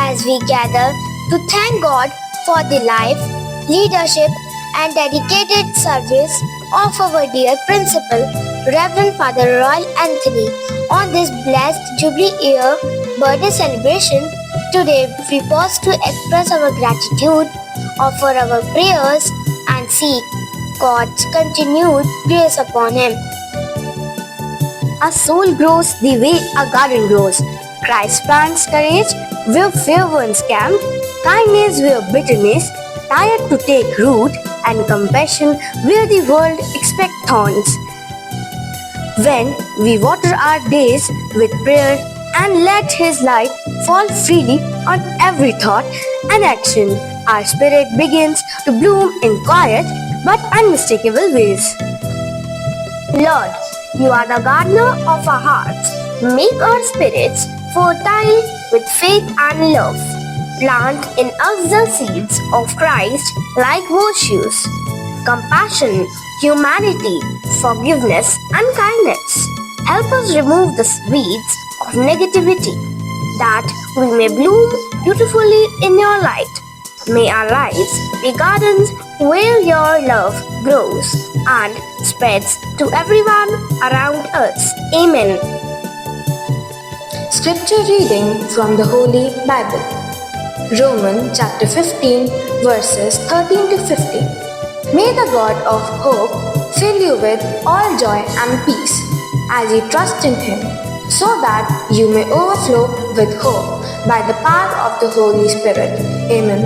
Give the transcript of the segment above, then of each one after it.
as we gather to thank God for the life, leadership, and dedicated service of our dear Principal, Reverend Father Royal Anthony, on this blessed Jubilee year birthday celebration. Today we pause to express our gratitude, offer our prayers, and seek God's continued grace upon him. A soul grows the way a garden grows. Christ plants courage where fair ones camp, kindness where bitterness tired to take root, and compassion where the world expects thorns. When we water our days with prayer and let His light fall freely on every thought and action, our spirit begins to bloom in quiet but unmistakable ways. Lord, you are the gardener of our hearts. Make our spirits fertile with faith and love. Plant in us the seeds of Christ like virtues, compassion, humanity, forgiveness, and kindness. Help us remove the weeds of negativity, that we may bloom beautifully in your light. May our lives be gardens where your love grows and spreads to everyone around us. Amen. Scripture reading from the Holy Bible. Romans chapter 15 verses 13 to 15. May the God of hope fill you with all joy and peace as you trust in Him, so that you may overflow with hope by the power of the Holy Spirit. Amen.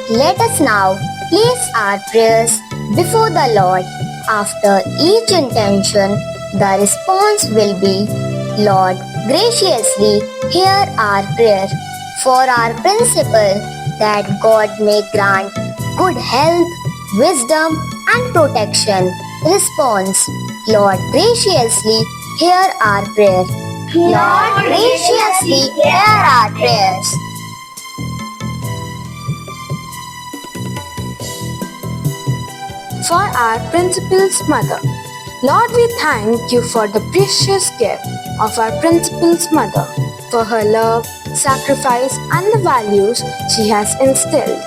Let us now place our prayers before the Lord. After each intention, the response will be, Lord, graciously hear our prayer for our principal, that God may grant good health, wisdom, and protection. Response, Lord, graciously hear our prayer. Lord, graciously hear our prayers. For our principal's mother. Lord, we thank you for the precious gift of our principal's mother, for her love, sacrifice, and the values she has instilled.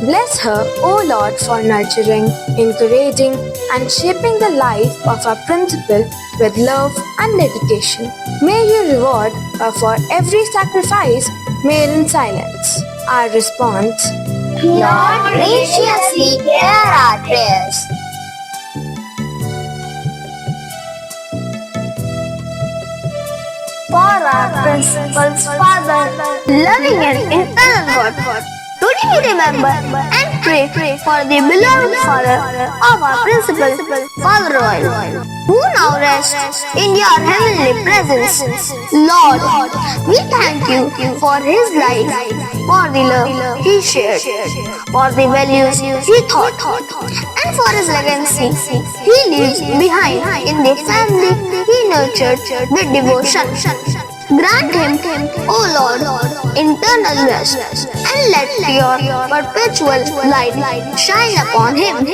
Bless her, O Lord, for nurturing, encouraging, and shaping the life of our principal with love and dedication. May you reward her for every sacrifice made in silence. Our response, Lord, graciously hear our prayers. For our principal's father, loving and eternal God, today we remember and pray for the beloved father of our principal, Father Royal, who now rests in your heavenly presence. Lord, we thank you for his life, for the love he shared, for the values he taught, and for his legacy he leaves behind in the family he nurtured with devotion. Grant him, O Lord, eternal rest, and let your perpetual light shine upon him.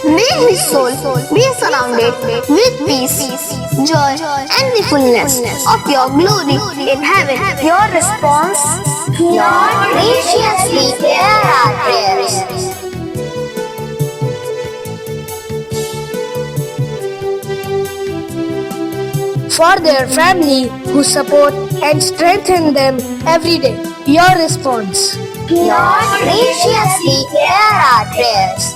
May his soul be surrounded with peace, joy, and the fullness of your glory in heaven. Your response, Lord, graciously hear our prayers. For their family who support and strengthen them every day. Your response, Lord, graciously hear our prayers.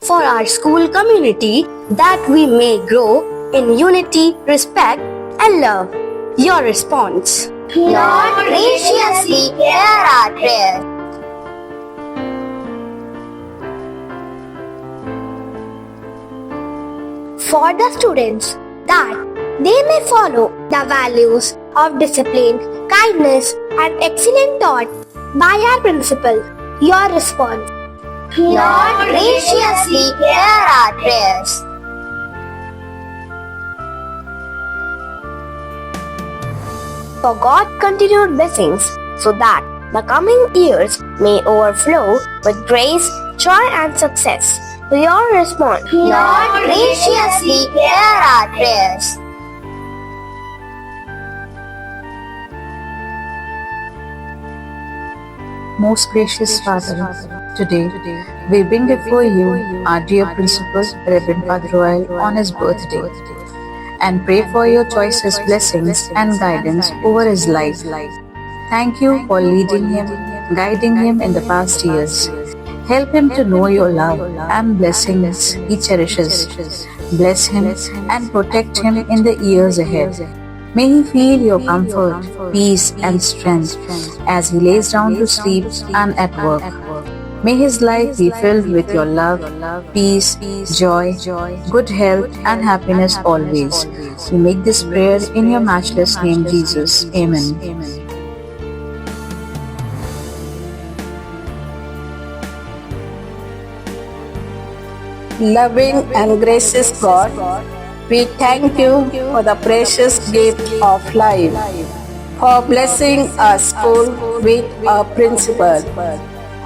For our school community, that we may grow in unity, respect, and love. Your response, Lord, graciously hear our prayers. For the students, that they may follow the values of discipline, kindness, and excellent thought by our principal. Your response, Lord, graciously hear our prayers. For God continued blessings, so that the coming years may overflow with grace, joy, and success. Your response, Lord, graciously hear our prayers. Most gracious Father, today we bring before you our dear Principal, Reverend Father Royal, on his birthday, and pray for your choicest blessings and guidance over his life. Thank you for leading him, guiding him in the past years. Help him to know your love and blessings he cherishes. Bless him and protect him in the years ahead. May he feel your comfort, peace, and strength as he lays down to sleep and at work. May his life be filled with your love, peace, joy, good health, and happiness always. We make this prayer in your matchless name, Jesus. Amen. Loving and gracious God, we thank you for the precious gift of life, for blessing our school with a principal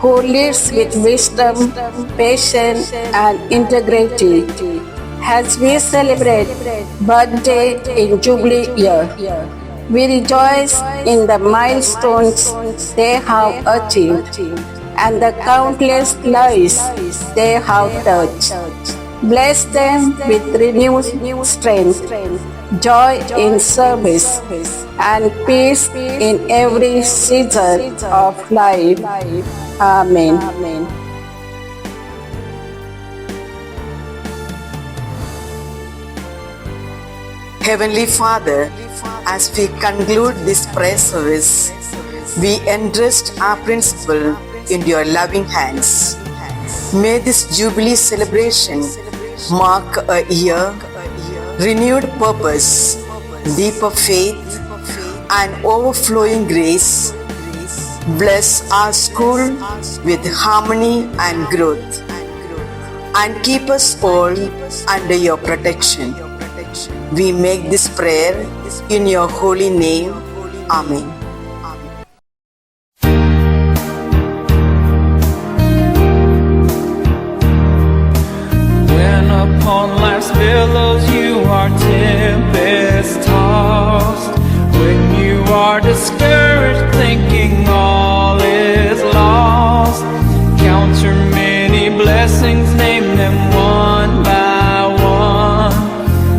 who leads with wisdom, patience, and integrity. As we celebrate birthday in Jubilee year, we rejoice in the milestones they have achieved and the countless lives they have touched. Bless them with renewed strength, joy in service, and peace in every season of life. Amen. Heavenly Father, as we conclude this prayer service, we entrust our principal into your loving hands. May this Jubilee celebration mark a year, renewed purpose, deeper faith, and overflowing grace. Bless our school with harmony and growth, and keep us all under your protection. We make this prayer in your holy name. Amen. Upon life's billows you are tempest tossed. When you are discouraged, thinking all is lost, count your many blessings, name them one by one,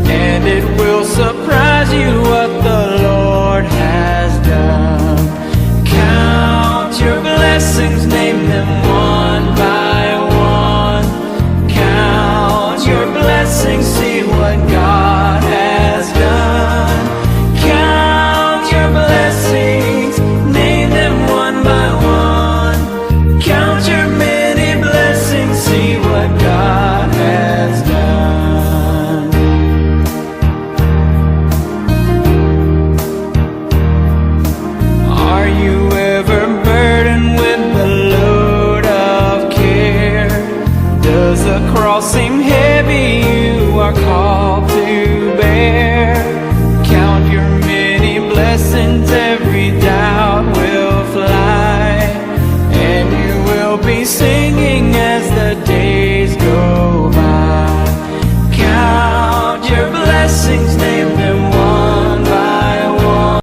and it will surprise you what the Lord has done. Count your blessings, name them one by one. Count your blessings, see what God has done. Count your blessings, name them one by one. Count your many blessings, see what God has done. Are you ever burdened with the load of care? Does the cross seem heavy you are called to bear? Count your many blessings, every doubt will fly, and you will be singing as the days go by. Count your blessings, name them one by one.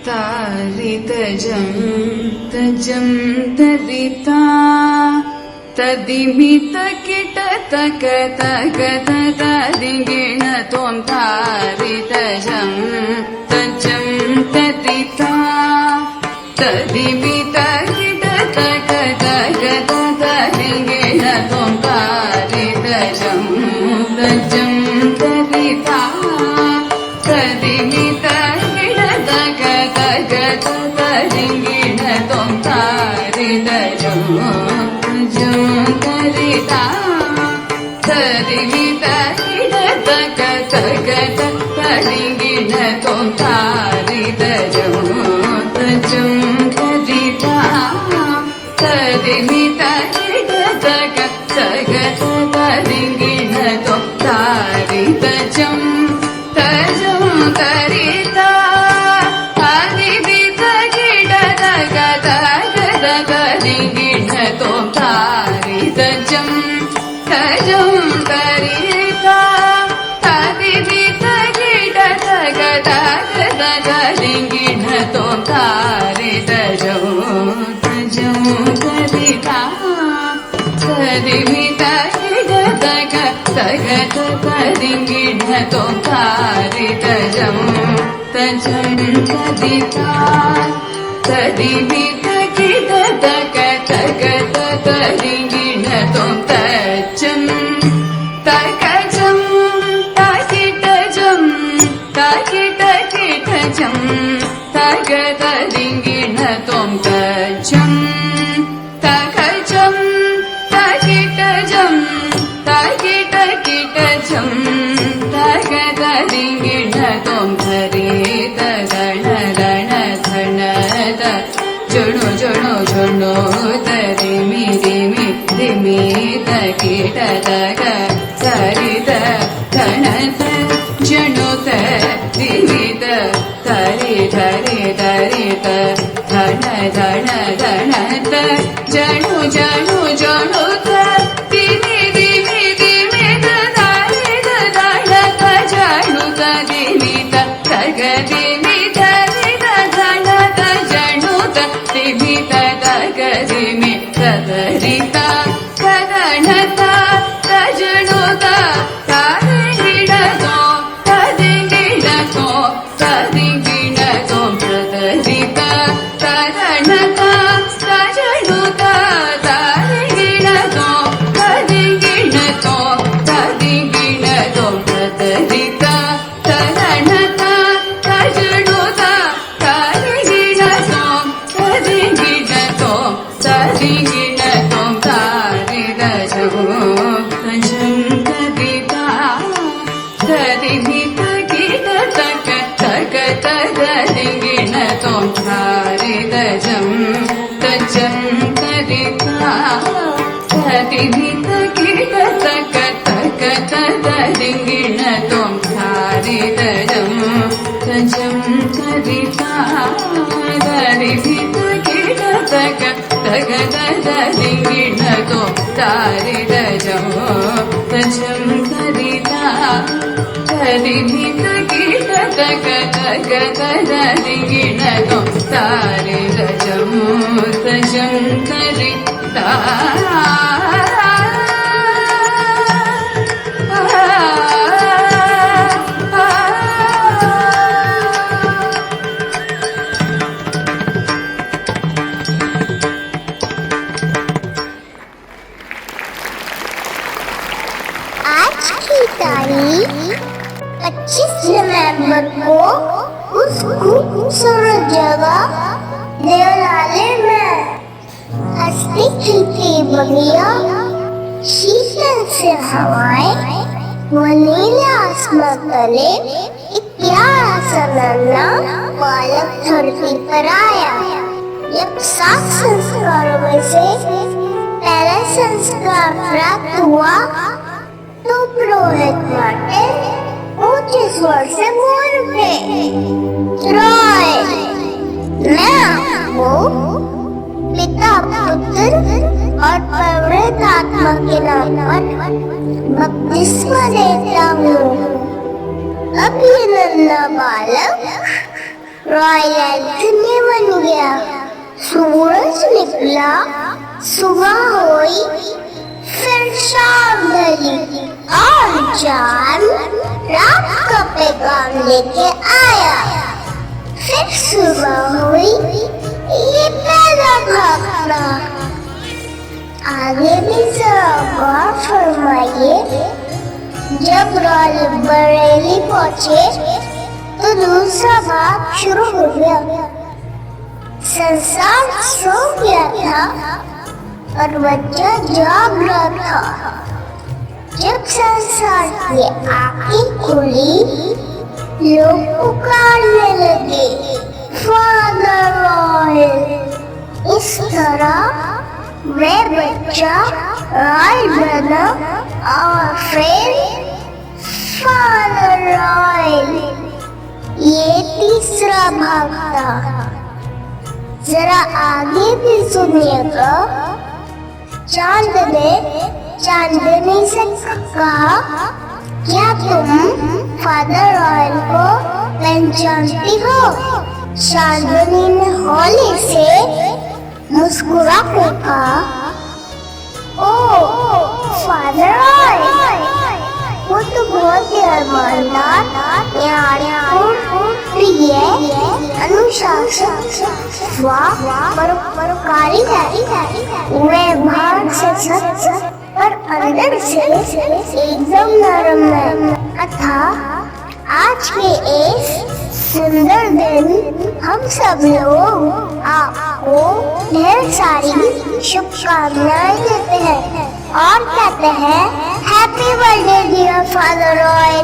तारितजं तजं तरिता तदिमितकिटतक तक तदिगिण त्वं तारितजं तजं तरिता तदिमितकिटतक तक तदिगिण त्वं तारितजं तजं तरिता तदिमितकिटतक तक तदिगिण त्वं तारितजं तरिता तदिमितकिटतक तक तदिगिण त्वं तारितजं तरिता तदिमितकिटतक तक तदिगिण त्वं तारितजं तरिता तदिमितकिटतक तक तदिगिण त्वं तदिमि तगिड तग तगत तदिगिण तों तारितजं तजं तदिता तदिमि तगिड तग तगत तदिगिण तों तजं तगजं तगिटजं तगिटगिटजं तगत तदिगिण तों तजं तगजं तगिटजं तगिटगिटजं तगत तदिगिण तों धरित गण गण धनद जुणु जुणु जुणु तरिमि रिमि रिमि तगिट तग सरित गणत जुणु तरिमित तरि धरि धरित धन धन धनत जणु जणु जणु तिमि दिमि दिमि धरि धनत जणु तदिमि तग दिमि धरि धनत जणु तिमि तग दिमि तदरित तदनत तजणु तदिगिण तदिगिण तदिगिण तदरित तदनत तजणु तदिगिण तदिगिण तदिगिण तदरित तदनत तजणु तदिगिण तदिगिण तदिगिण तारिदजं तजं तदिता तदिमि तगिड तग तगत तदिगिण तों तारिदजं तजं तदिता तदिमि तगिड तग तगत तदिगिण तों तारिदजं तजं तदिता तदिमि तगिड तग तगत तदिगिण तों तारिदजं तजं तदिता तदिमि तगिड तग तगत तदिगिण तों तारिदजं तजं तदिता आज की तारीख 25 नवंबर को उस खूबसूरत जगह देवलाली में हंसती खिलती बगिया, शीतल से हवाएं, वो नीला आसमां तले एक प्यारा सा नन्हा बालक धरती पर आया। जब 7 संस्कारों में से पहला संस्कार प्राप्त हुआ तो पुरोहित मार्टिन ऊंचे स्वर से बोल उठे, रॉय, मैं आपको पिता, पुत्र और पवित्र आत्मा के नाम पर बपतिस्मा देता हूँ। अब ये नन्हा बालक रॉयल एंथनी बन गया। सूरज निकला, सुबह हुई, फिर शाम ढली और चांद रात का पैगाम लेके आया। फिर सुबह हुई, ये पहला भागना। आगे भी जरा गौर फरमाइए। जब रॉयल बरेली पहुंचे तो दूसरा भाग शुरू हो गया। संसार सो गया था और बच्चा जाग रहा था। जब संसार की आंखें खुली, लोग पुकारने लगे, फादर रॉयल। इस तरह वे बच्चा रॉयल बना और फिर फादर रॉयल। ये तीसरा भाग था। जरा आगे भी सुनिएगा। चांद ने चांदनी से कहा, क्या तुम फादर रॉयल को पहचानती हो? चांदनी ने हौले से मुस्कुरा कर कहा, ओ Father Roy. वो तो बहुत ही ईमानदार, प्रिय, अनुशासित व परोपकारी है। वे बाहर से सख्त पर अंदर से एकदम नरम है। अतः आज के इस सुंदर दिन हम सब लोग आपको ढेर सारी शुभकामनाएं देते हैं और कहते हैं happy birthday dear Father Roy.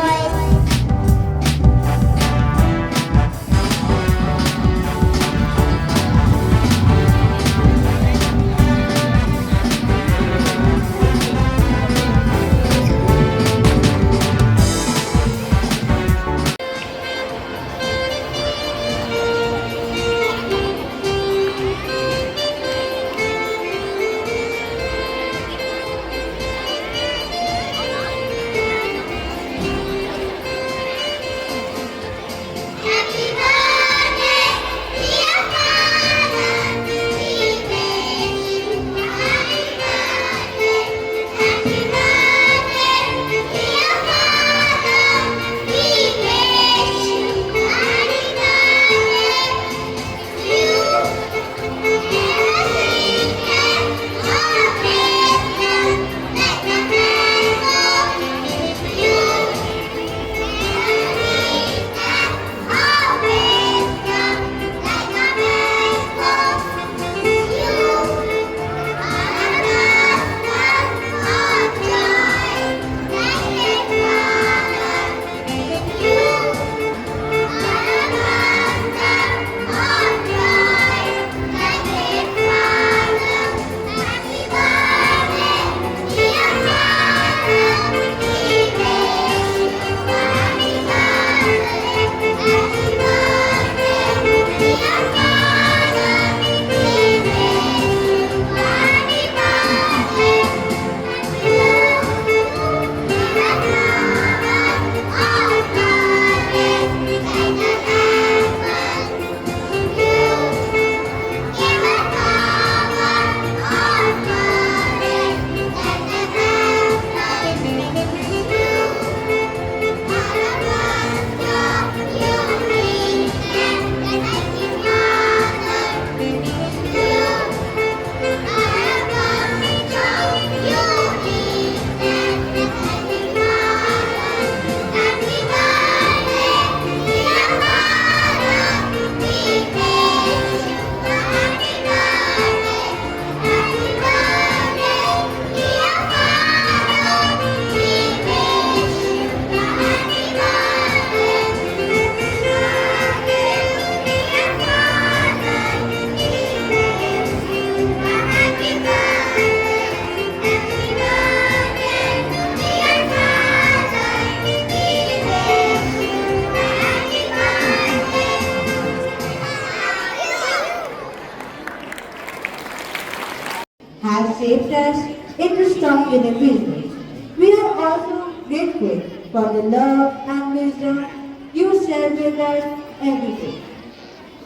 Has shaped us into strong individuals. We are also grateful for the love and wisdom you share with us every day.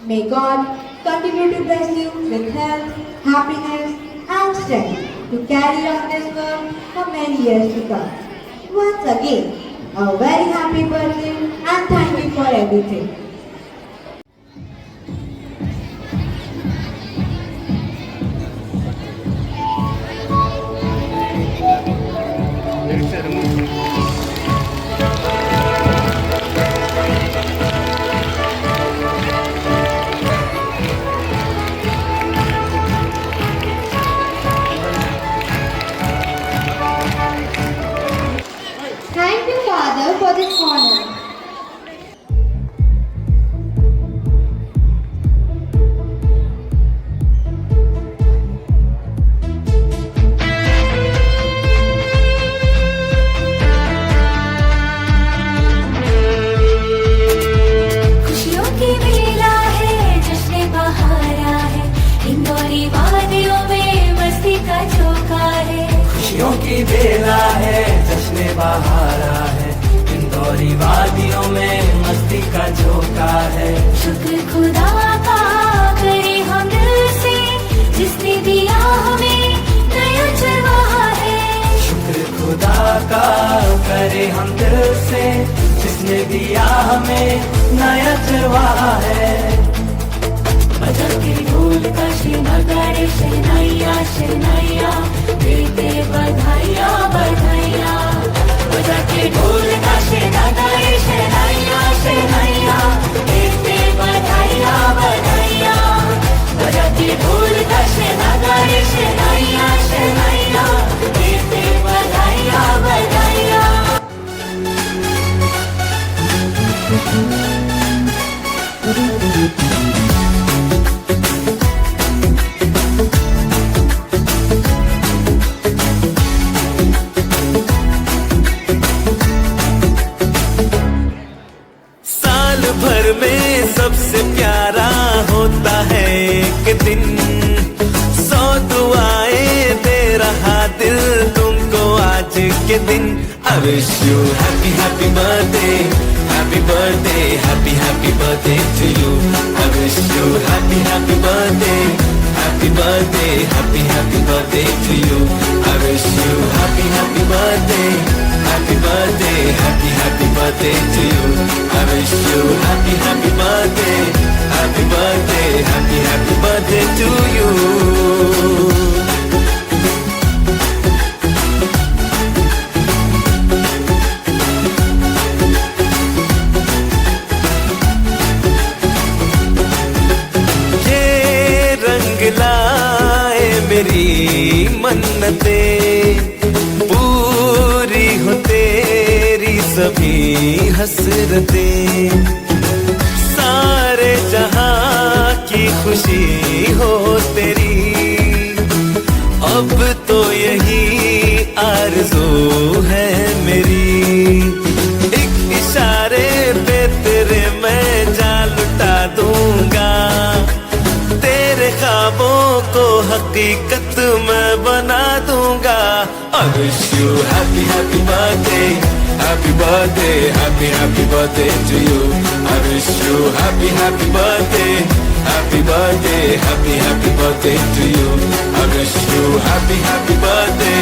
May God continue to bless you with health, happiness, and strength to carry on this work for many years to come. Once again, a very happy birthday and thank you for everything. Thank you, Father, for this honor. खुशियों की बेला है, जश्न बहारा है, इंदौरी वादियों में मस्ती का झोंका है। खुशियों की बेला है, जश्न बहारा है, इंदौरी वादियों में मस्ती का झोंका है। शुक्र खुदा का करे हम दिल से, जिसने दिया हमें नया चरवाहा है। शुक्र करे हम दिल से, जिसने दिया हमें नया जलवा है। बजा के ढोल का नगाड़े शहनाइया शहनाइया, देते बधाइया बधाइया। बजा के ढोल का नगाड़े शहनाइया शहनाइया, देते बधाइया बधाइया। बजा के ढोल का नगाड़े शहनाइया शहनाइया, देते बधाइया बधाइया। साल भर में सबसे प्यारा होता है एक दिन, 100 दुआएं दे रहा दिल तुमको आज के दिन। I wish you happy happy birthday, happy birthday, happy happy birthday to you. I wish you happy happy birthday, happy birthday, happy happy birthday to you. I wish you happy happy birthday, happy birthday, happy happy birthday to you. I wish you happy happy birthday, happy birthday, happy happy birthday to you. लाए मेरी मन्नतें, पूरी हो तेरी सभी हसरतें। सारे जहां की खुशी हो तेरी, अब तो यही आरज़ू है मेरी। एक इशारे पे तेरे मैं जान लुटा दूंगा, तेरे ख्वाबों को हकीकत मैं बना दूंगा। I wish you happy happy birthday, happy birthday, happy happy birthday to you. I wish you happy happy birthday, happy birthday, happy happy birthday to you. I wish you happy happy birthday,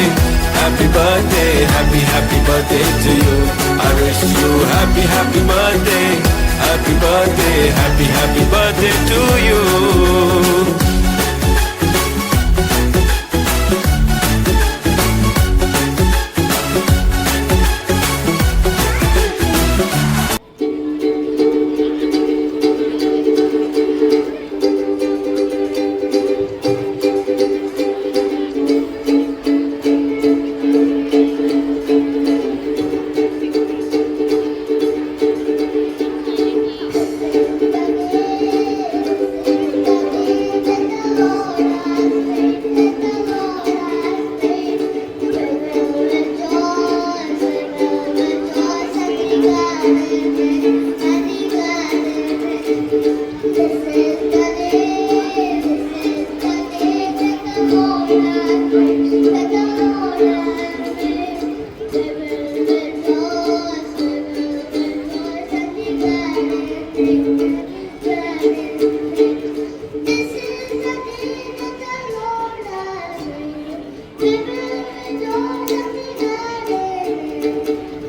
happy birthday, happy happy birthday to you. I wish you happy happy birthday, happy birthday, happy happy birthday to you.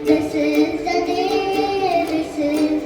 This is the day, this is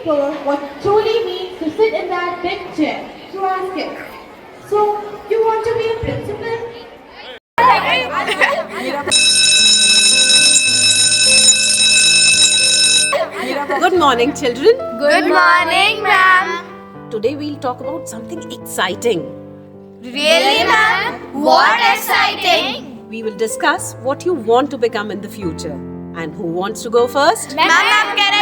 explore what it truly means to sit in that big chair to ask him, so you want to be a principal? Good morning, children. Good morning, ma'am. Today we'll talk about something exciting. Really, ma'am? What exciting? We will discuss what you want to become in the future. And who wants to go first? Ma'am, can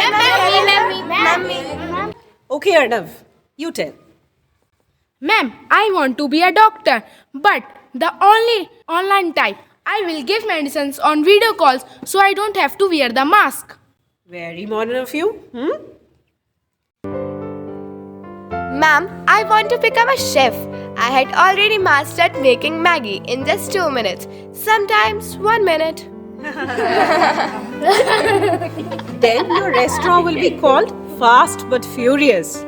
I? Okay, Arnav, you tell. Ma'am, I want to be a doctor, but the only online type. I will give medicines on video calls so I don't have to wear the mask. Very modern of you. Ma'am, I want to become a chef. I had already mastered making Maggie in just 2 minutes, sometimes 1 minute. Then your restaurant will be called Fast but Furious.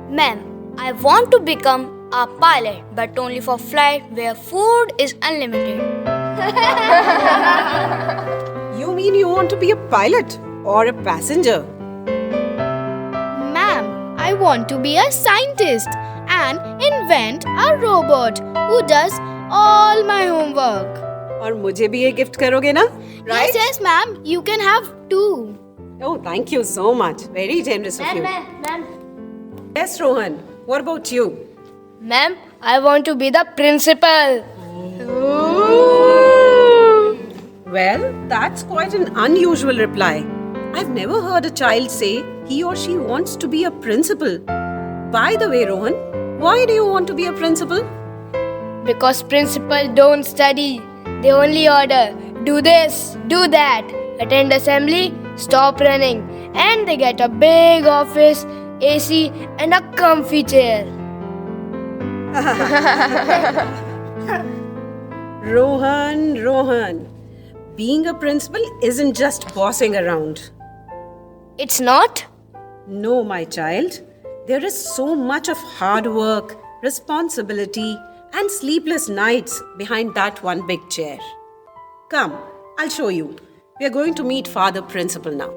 Ma'am, I want to become a pilot, but only for flight where food is unlimited. You mean you want to be a pilot or a passenger? Ma'am, I want to be a scientist and invent a robot who does all my homework. और मुझे भी ये gift करोगे ना? Right? Yes, ma'am. You can have 2. Oh, thank you so much. Very generous of you. Ma'am. Yes, Rohan. What about you? Ma'am, I want to be the principal. Well, that's quite an unusual reply. I've never heard a child say he or she wants to be a principal. By the way, Rohan, why do you want to be a principal? Because principal don't study. They only order. Do this, do that. Attend assembly, stop running. And they get a big office, AC, and a comfy chair. Rohan, being a principal isn't just bossing around. It's not? No, my child. There is so much of hard work, responsibility, and sleepless nights behind that one big chair. Come, I'll show you. We are going to meet Father Principal now.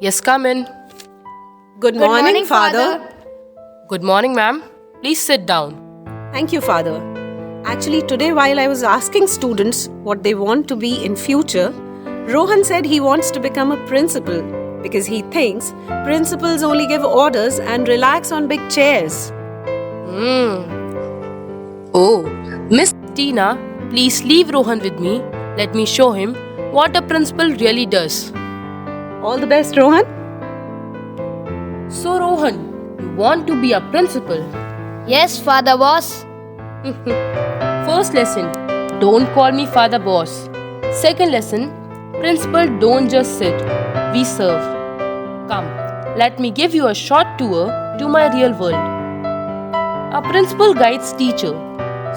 Yes, come in. Good morning, Father. Good morning, ma'am. Please sit down. Thank you, Father. Actually, today while I was asking students what they want to be in future, Rohan said he wants to become a principal because he thinks principals only give orders and relax on big chairs. Oh, Miss Tina, please leave Rohan with me. Let me show him what a principal really does. All the best, Rohan. So, Rohan, you want to be a principal? Yes, Father Boss. First lesson, don't call me Father Boss. Second lesson, principal don't just sit, we serve. Come, let me give you a short tour to my real world. A principal guides teacher,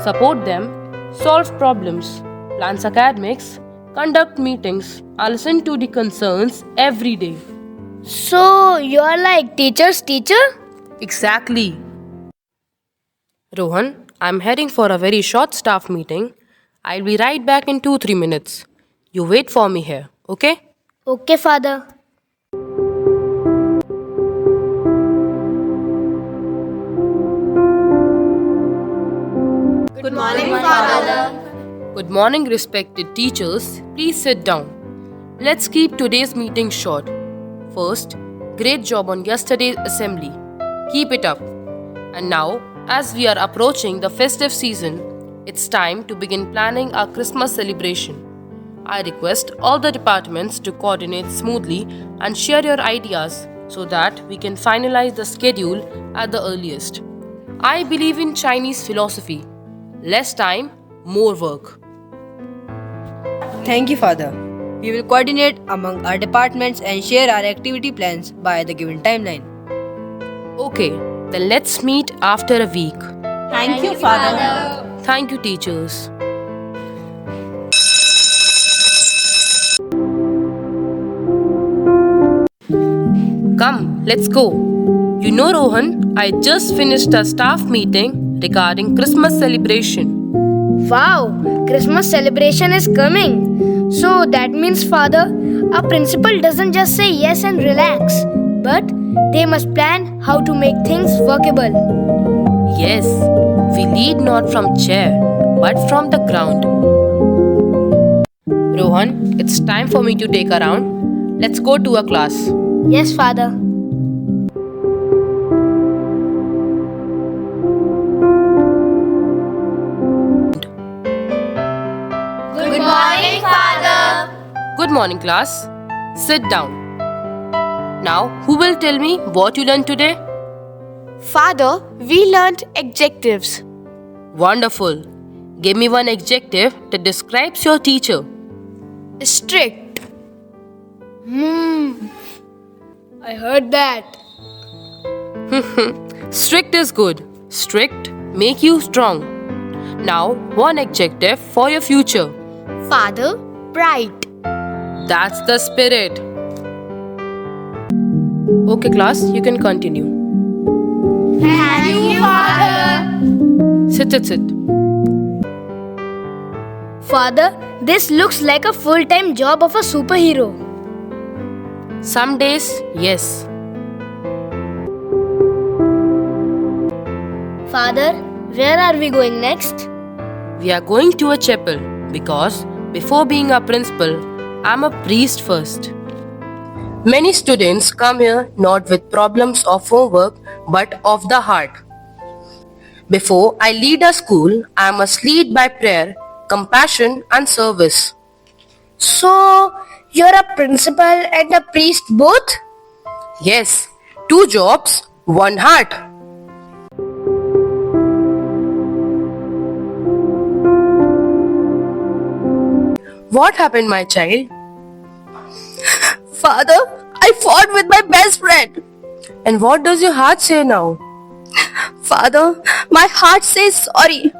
support them, solve problems, plans academics, conduct meetings, and listen to the concerns every day. So, you're like teacher's teacher? Exactly. Rohan, I'm heading for a very short staff meeting. I'll be right back in 2-3 minutes. You wait for me here, okay? Okay, Father. Good morning, Father. Good morning, respected teachers. Please sit down. Let's keep today's meeting short. First, great job on yesterday's assembly. Keep it up. And now, as we are approaching the festive season, it's time to begin planning our Christmas celebration. I request all the departments to coordinate smoothly and share your ideas so that we can finalize the schedule at the earliest. I believe in Chinese philosophy. Less time, more work. Thank you, Father. We will coordinate among our departments and share our activity plans by the given timeline. Okay, then let's meet after a week. Thank you, Father. Thank you, teachers. Come, let's go. You know, Rohan, I just finished a staff meeting regarding Christmas celebration. Wow, Christmas celebration is coming. So that means, Father, a principal doesn't just say yes and relax, but they must plan how to make things workable. Yes, we lead not from chair, but from the ground. Rohan, it's time for me to take a round. Let's go to a class. Yes, Father. Good morning, Father. Good morning, class. Sit down. Now, who will tell me what you learned today? Father, we learned adjectives. Wonderful. Give me one adjective that describes your teacher. Strict. I heard that. Strict is good. Strict make you strong. Now, one adjective for your future. Father, bright. That's the spirit. Okay, class, you can continue. Thank you, Father. Sit. Father, this looks like a full-time job of a superhero. Some days, yes. Father, where are we going next? We are going to a chapel because before being a principal, I'm a priest first. Many students come here not with problems of homework but of the heart. Before I lead a school, I must lead by prayer, compassion, and service. So, you're a principal and a priest both? Yes, 2 jobs, 1 heart. What happened, my child? Father, I fought with my best friend. And what does your heart say now? Father, my heart says sorry,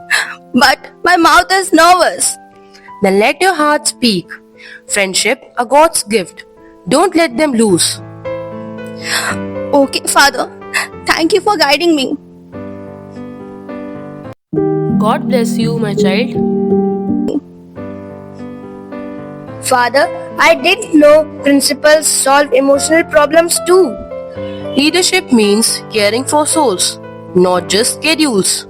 but my mouth is nervous. Then let your heart speak. Friendship, a God's gift. Don't let them lose. Okay, Father. Thank you for guiding me. God bless you, my child. Father, I didn't know principals solve emotional problems too. Leadership means caring for souls, not just schedules.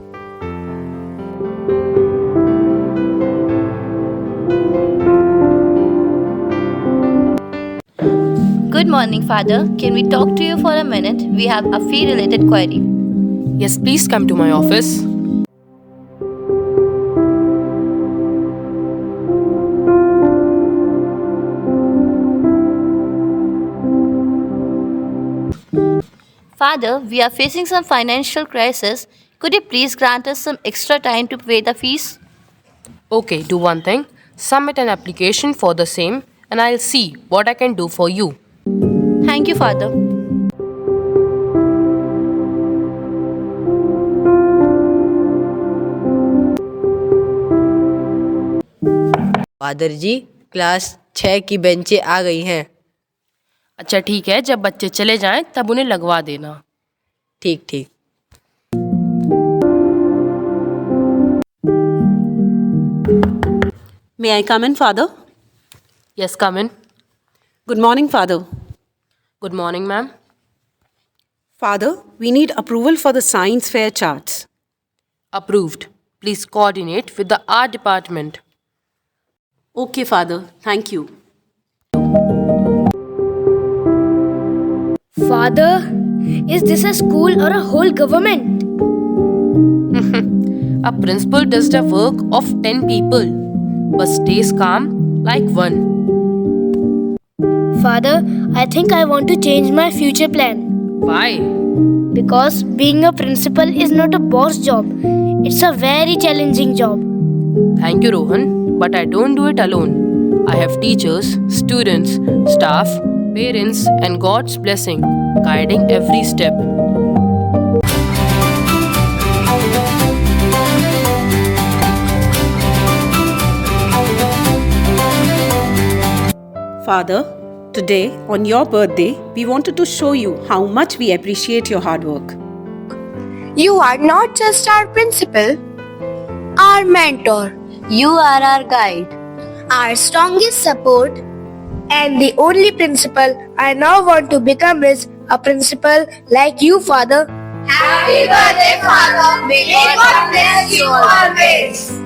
Good morning, Father. Can we talk to you for a minute? We have a fee-related query. Yes, please come to my office. Father, we are facing some financial crisis. Could you please grant us some extra time to pay the fees? Okay, do one thing. Submit an application for the same and I'll see what I can do for you. Thank you, Father. Father ji, class 6 की बेंचें आ गई हैं। अच्छा ठीक है, जब बच्चे चले जाएं तब उन्हें लगवा देना। ठीक ठीक। May I come in, Father? Yes, come in. Good morning, Father. Good morning, ma'am. Father, we need approval for the science fair charts. Approved. Please coordinate with the art department. Okay, Father. Thank you. Father, is this a school or a whole government? A principal does the work of 10 people, but stays calm like one. Father, I think I want to change my future plan. Why? Because being a principal is not a boss job. It's a very challenging job. Thank you, Rohan, but I don't do it alone. I have teachers, students, staff, parents, and God's blessing guiding every step. Father, today, on your birthday, we wanted to show you how much we appreciate your hard work. You are not just our principal, our mentor. You are our guide, our strongest support, And the only principal I now want to become is a principal like you, Father. Happy birthday, Father. May God bless you always.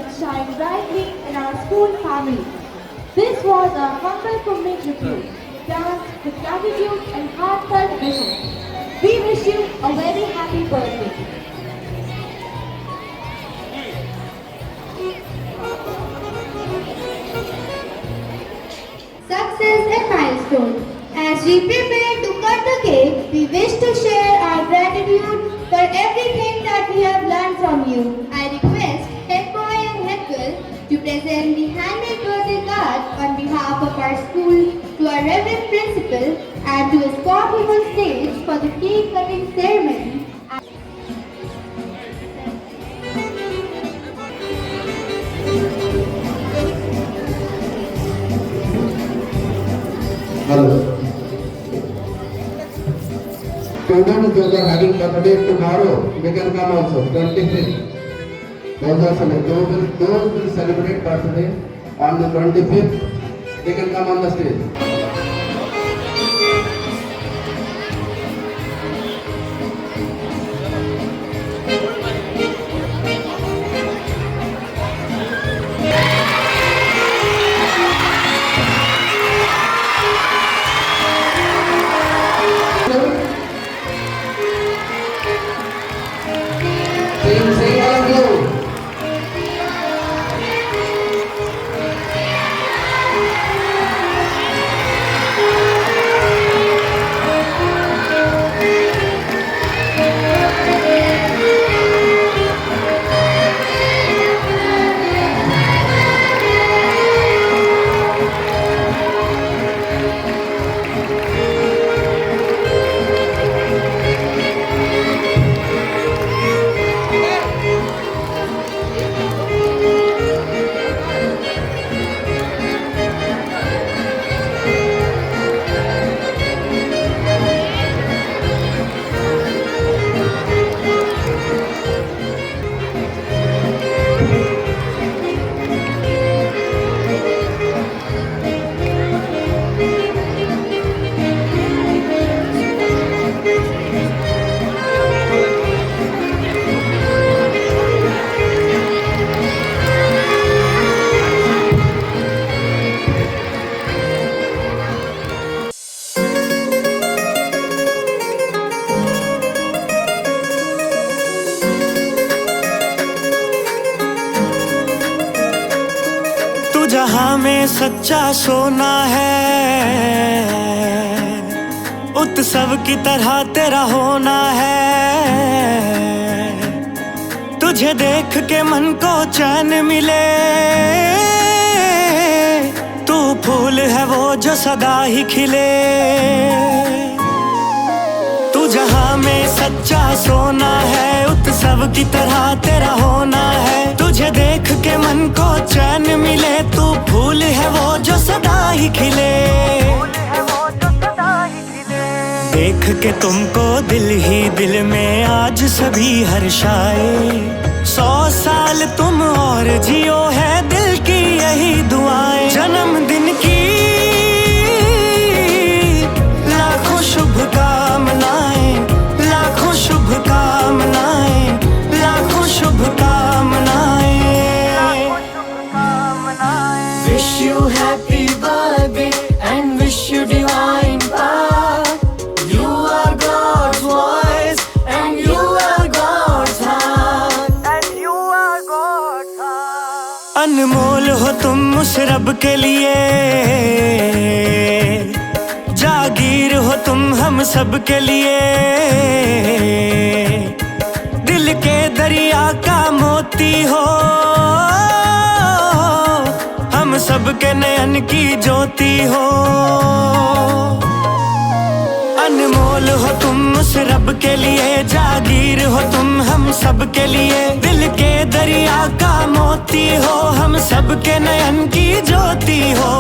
will shine brightly in our school family. This was a humble homage tribute, done with gratitude and heartfelt wishes. We wish you a very happy birthday. Success and milestone. As we prepare to cut the cake, we wish to share our gratitude for everything that we have learned from you. I request Head Boy and Head Girl to present the handmade birthday card on behalf of our school to our Reverend Principal and to escort him on stage for the cake cutting ceremony. Hello. Students those are having birthday tomorrow, they can come also, 25th. Those will celebrate birthday on the 25th, they can come on the stage. जहां में सच्चा सोना है, उत्सव की तरह तेरा होना है। तुझे देख के मन को चैन मिले, तू फूल है वो जो सदा ही खिले। तू जहां में सच्चा सोना है, उत्सव की तरह तेरा होना है। तुझे देख के मन को चैन मिले, तू फूल है वो जो सदा ही खिले। देख के तुमको दिल ही दिल में आज सभी हर्षाए। 100 साल तुम और जियो है दिल की यही दुआएं। जन्मदिन की लाखों शुभकामनाएं, लाखों शुभकामनाएं, लाखों शुभकामनाएं। Wish you happy birthday and wish you divine power. You are God's voice and you are God's heart. And you are God's heart. अनमोल हो तुम उस रब के लिए, जागीर हो तुम हम सब के लिए। दिल के दरिया का मोती हो, हम सब के नयन की ज्योति हो। अनमोल हो तुम उस रब के लिए, जागीर हो तुम हम सब के लिए। दिल के दरिया का मोती हो, हम सब के नयन की ज्योति हो।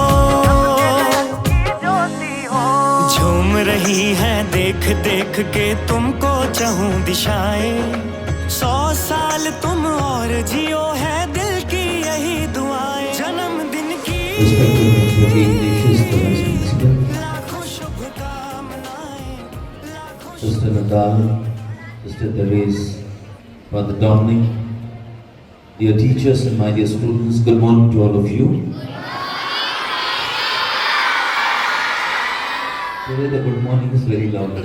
झूम रही है देख देख के तुमको चहूं दिशाएं। 100 साल तुम और जियो है दिल की यही दुआएं। जन्मदिन की Sister Nadal, Sister Therese, Brother Dominic, Dear teachers and my dear students, good morning to all of you. Today the good morning is very loud.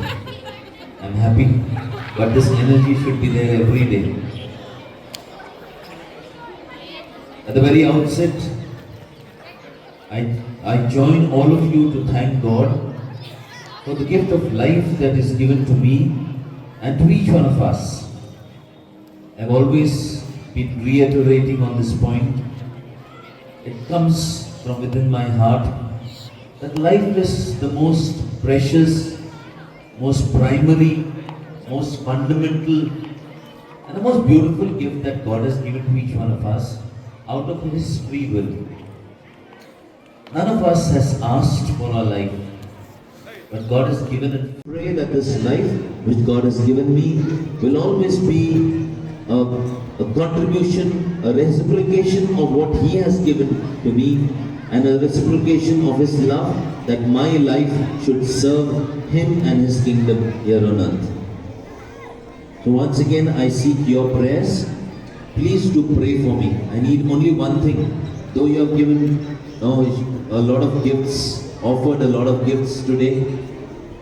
I'm happy, but this energy should be there every day. At the very outset, I join all of you to thank God for the gift of life that is given to me and to each one of us. I've always been reiterating on this point. It comes from within my heart that life is the most precious, most primary, most fundamental and the most beautiful gift that God has given to each one of us out of His free will. None of us has asked for our life, but God has given it. Pray that this life which God has given me will always be a contribution, a reciprocation of what He has given to me, and a reciprocation of His love, that my life should serve Him and His kingdom here on earth. So once again, I seek your prayers. Please do pray for me. I need only one thing. Though you have given a lot of gifts, offered a lot of gifts today,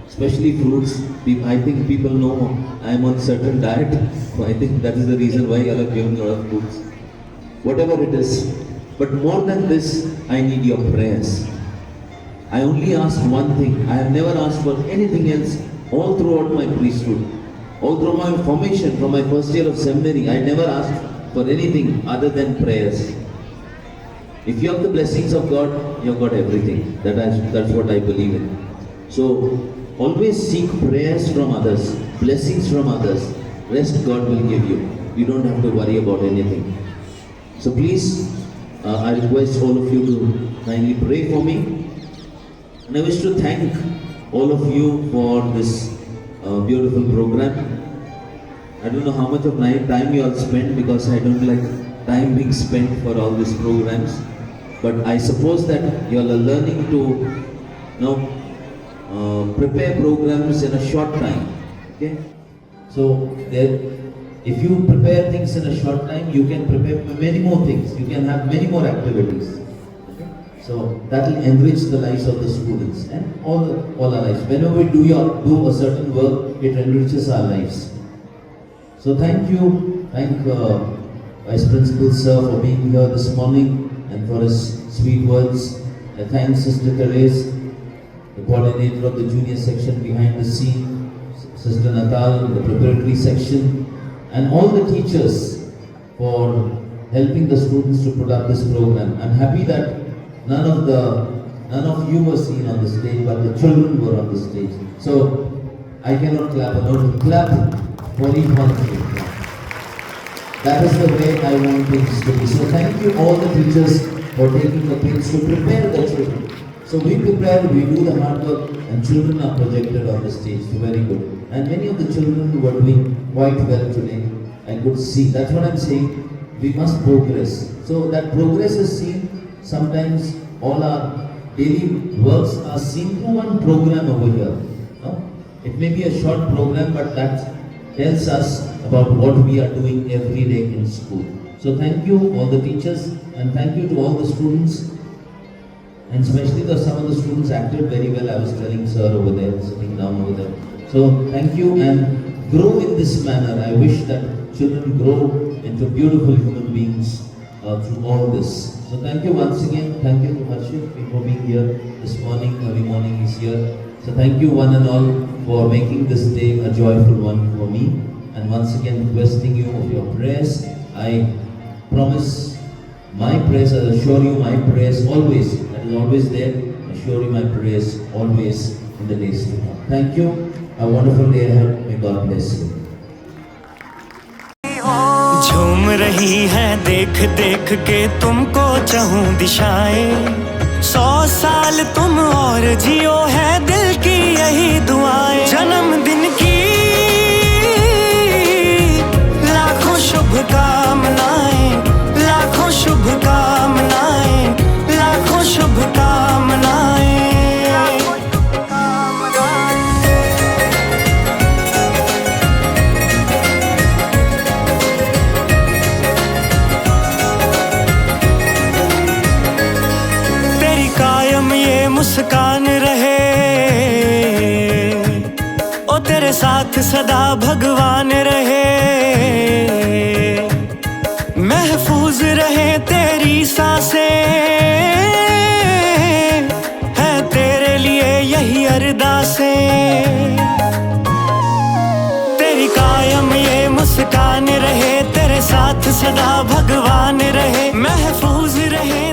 especially fruits. I think people know I am on certain diet, so I think that is the reason why I have given a lot of fruits. Whatever it is. But more than this, I need your prayers. I only ask one thing. I have never asked for anything else all throughout my priesthood. All through my formation, from my first year of seminary, I never asked for anything other than prayers. If you have the blessings of God, you have got everything. That's what I believe in. So, always seek prayers from others, blessings from others. Rest God will give you. You don't have to worry about anything. So please, I request all of you to kindly pray for me. And I wish to thank all of you for this beautiful program. I don't know how much of my time you all spend, because I don't like time being spent for all these programs. But I suppose that you all are learning to prepare programs in a short time. Okay? So if you prepare things in a short time, you can prepare many more things. You can have many more activities. Okay? So that will enrich the lives of the students and all our lives. Whenever we do a certain work, it enriches our lives. So thank you, Vice Principal Sir for being here this morning and for his sweet words. I thank Sister Therese, the coordinator of the junior section behind the scene, Sister Natal, the preparatory section, and all the teachers for helping the students to put up this program. I'm happy that none of you were seen on the stage, but the children were on the stage. So I cannot clap alone. Clap for each one of you. That is the way I want things to be. So thank you all the teachers for taking the pains to prepare the children. So we prepare, we do the hard work, and children are projected on the stage. So very good. And many of the children were doing quite well today. I could see. That's what I'm saying. We must progress. So that progress is seen. Sometimes all our daily works are seen through one program over here. No? It may be a short program, but that tells us about what we are doing every day in school. So thank you all the teachers, and thank you to all the students. And especially some of the students acted very well. I was telling sir over there, sitting down over there. So thank you, and grow in this manner. I wish that children grow into beautiful human beings through all this. So thank you once again. Thank you to Harshit for being here this morning. Early morning is here. So thank you one and all for making this day a joyful one for me. And once again requesting you of your prayers. I promise my prayers, I assure you my prayers always. That is always there. I assure you my prayers always in the days to come. Thank you. A wonderful day ahead. May God bless you. झूम रही है देख देख के तुमको चाहूं दिशाएं 100 साल तुम और जियो है दिल की यही दुआएं जन्मदिन की लाखों शुभकामनाएं लाखों शुभकामनाएं लाखों शुभकामनाएं मुस्कान रहे, ओ तेरे साथ सदा भगवान रहे। महफूज रहे तेरी सांसें, है तेरे लिए यही अरदासें। तेरी कायम ये मुस्कान रहे, तेरे साथ सदा भगवान रहे। महफूज रहे